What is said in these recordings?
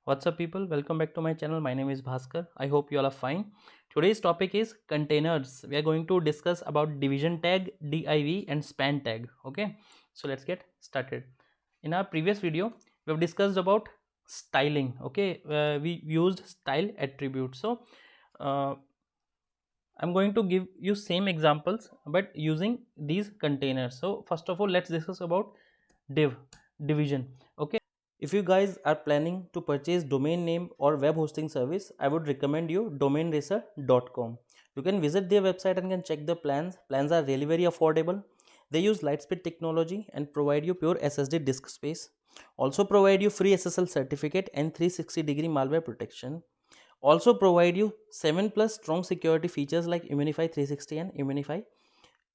What's up people, welcome back to my channel. My name is Bhaskar. I hope you all are fine. Today's topic is containers. We are going to discuss about division tag, div and span tag. Okay, so let's get started. In our previous video we have discussed about styling. Okay, we used style attributes. So uh, I'm going to give you same examples but using these containers. So first of all, let's discuss about division. Okay, if you guys are planning to purchase domain name or web hosting service, I would recommend you domainracer.com. You can visit their website and can check the plans. Plans are really very affordable. They use Lightspeed technology and provide you pure SSD disk space. Also provide you free SSL certificate and 360-degree malware protection. Also provide you 7 plus strong security features like Immunify 360 and Immunify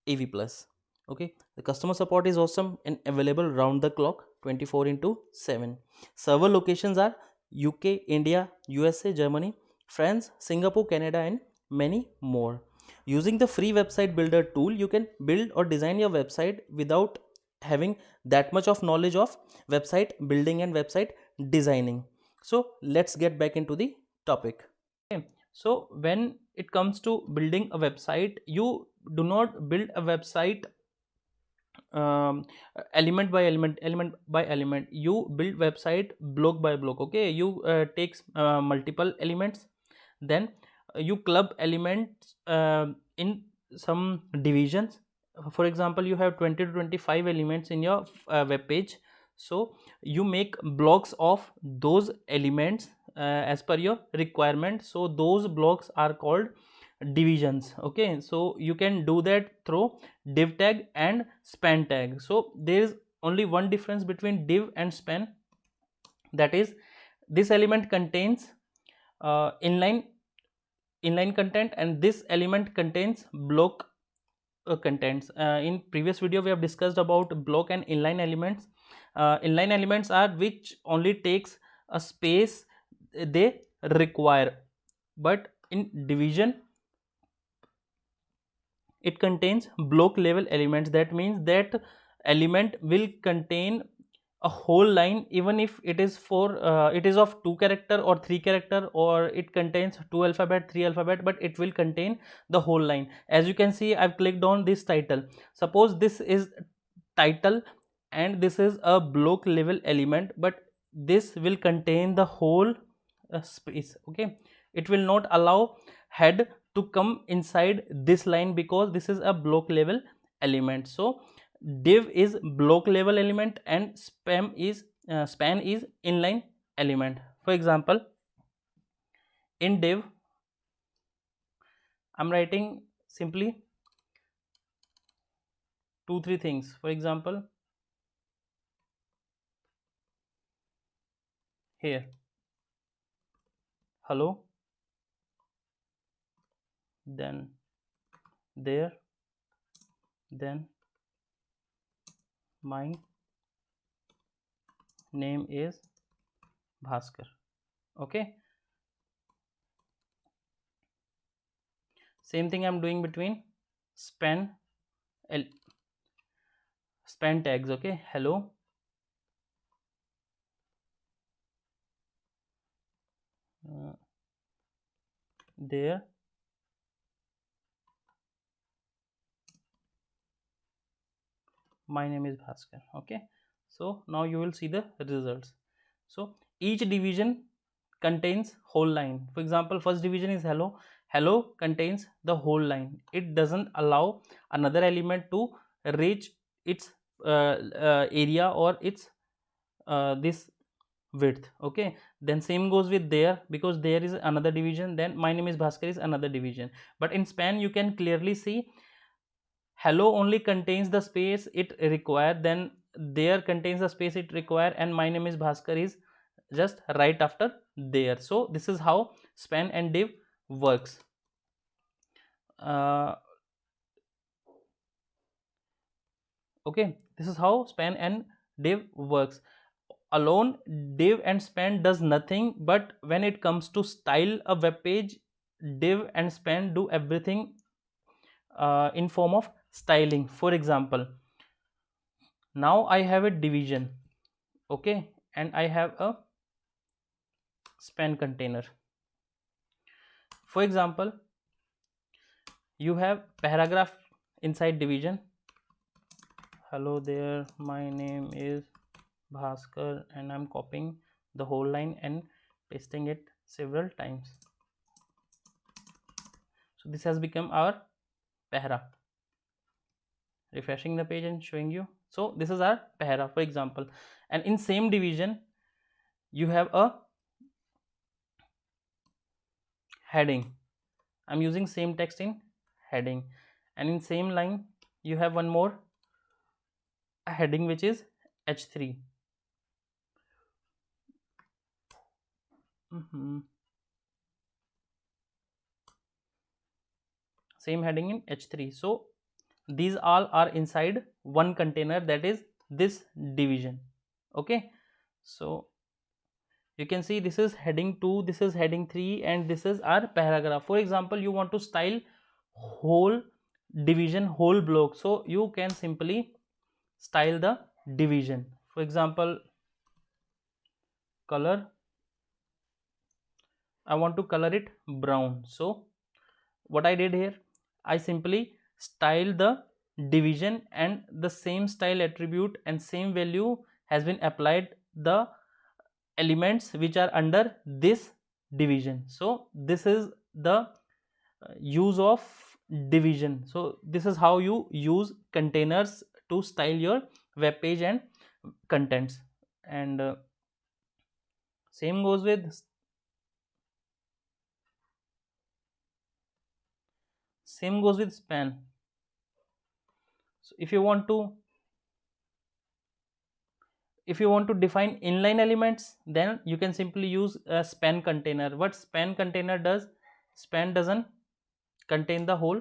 AV plus. Okay, the customer support is awesome and available round the clock 24 into 7. Server locations are UK, India, USA, Germany, France, Singapore, Canada and many more. Using the free website builder tool, you can build or design your website without having that much of knowledge of website building and website designing. So let's get back into the topic. Okay, so when it comes to building a website, you do not build a website element by element. You build website block by block. Okay, you takes multiple elements, then you club elements in some divisions. For example, you have 20 to 25 elements in your web page, so you make blocks of those elements as per your requirement. So those blocks are called divisions. Okay, so you can do that through div tag and span tag. So there is only one difference between div and span, that is this element contains inline content and this element contains block contents. In previous video we have discussed about block and inline elements. Inline elements are which only takes a space they require, but in division it contains block level elements. That means that element will contain a whole line, even if it is for it is of 2 character or 3 character, or it contains 2 alphabet 3 alphabet, but it will contain the whole line. As you can see, I've clicked on this title. Suppose this is title and this is a block level element, but this will contain the whole space. Okay, it will not allow head to come inside this line because this is a block level element. So div is block level element and span is inline element. For example, in div I'm writing simply 2 3 things. For example, here hello, then there, then my name is Bhaskar. Okay, same thing I'm doing between span span tags. Okay, hello, there, my name is Bhaskar. Okay, so now you will see the results. So each division contains whole line. For example, first division is hello. Hello contains the whole line. It doesn't allow another element to reach its area or its this width. Okay, then same goes with there, because there is another division, then my name is Bhaskar is another division. But in span you can clearly see hello only contains the space it require, then there contains the space it require, and my name is Bhaskar is just right after there. So this is how span and div works. uh, okay, this is how span and div works. Alone div and span does nothing, but when it comes to style a web page, div and span do everything in form of styling. For example, now I have a division. Okay, and I have a span container. For example, you have paragraph inside division. Hello there, my name is Bhaskar and I'm copying the whole line and pasting it several times. So this has become our para. Refreshing the page and showing you. So this is our para, for example. And in same division, you have a heading. I'm using same text in heading. And in same line, you have one more heading which is H3. Same heading in H3. So these all are inside one container, that is this division. Okay, so you can see this is heading 2, this is heading 3, and this is our paragraph. For example, you want to style whole division, whole block, so you can simply style the division. For example, color, I want to color it brown. So what I did here, I simply style the division, and the same style attribute and same value has been applied the elements which are under this division. So this is the use of division. So this is how you use containers to style your web page and contents. And same goes with span. So if you want to define inline elements, then you can simply use a span container. What span container does, span doesn't contain the whole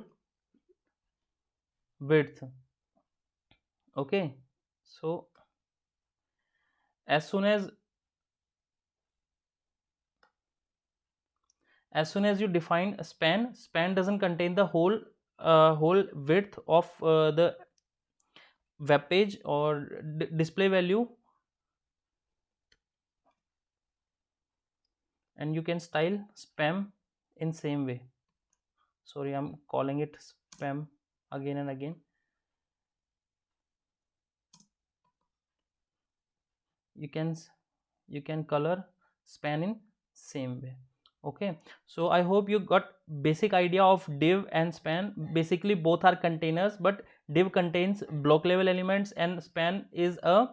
width. Okay, so as soon as you define a span doesn't contain the whole width of the web page or display value, and you can style spam in same way. Sorry, I'm calling it spam again and again. You can color span in same way. Okay, so I hope you got basic idea of div and span. Basically both are containers, but div contains block level elements and span is a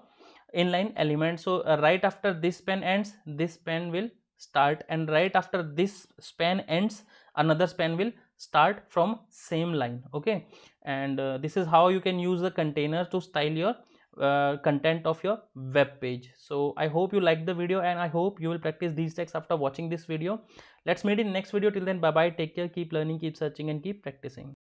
inline element. So right after this span ends, this span will start, and right after this span ends, another span will start from same line. Okay, and this is how you can use the containers to style your content of your web page. So I hope you like the video, and I hope you will practice these texts after watching this video. Let's meet in next video. Till then, bye bye, take care, keep learning, keep searching, and keep practicing.